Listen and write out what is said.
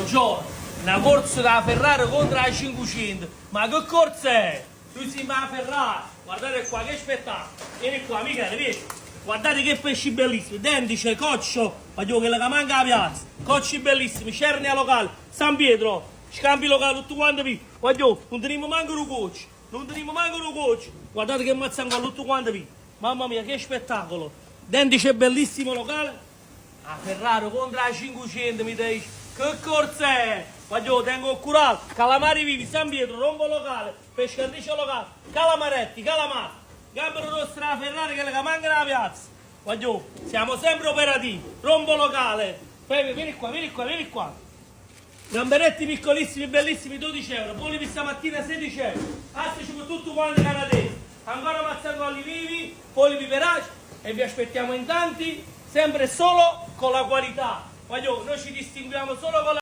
Buongiorno, una corsa da Ferrari contro la 500, ma che corsa è? Tu sei a Ferrari, guardate qua che spettacolo, vieni qua Michele, vieni, guardate che pesci bellissimi, dendice, coccio, voglio che la manca la piazza, cocci bellissimi, cernia locale, San Pietro, scambi locali, tutto quanto vi, voglio, non teniamo manco un coach, guardate che mazzango tutto quanto vi, mamma mia che spettacolo, dendice bellissimo locale, a Ferrari contro la 500 mi dici, che corsa è? Voglio, tengo curato, calamari vivi, San Pietro, rombo locale, pescatrice locale, calamaretti, calamari, gambero rosso della Ferrari che le manca nella piazza. Voglio, siamo sempre operativi, rombo locale, vieni qua. Gamberetti piccolissimi, bellissimi, 12 euro, polipi stamattina 16 euro, astici con tutto quanto canadese, ancora mazzangolli vivi, polipi veraci e vi aspettiamo in tanti, sempre solo con la qualità. Voglio, noi ci distinguiamo solo con la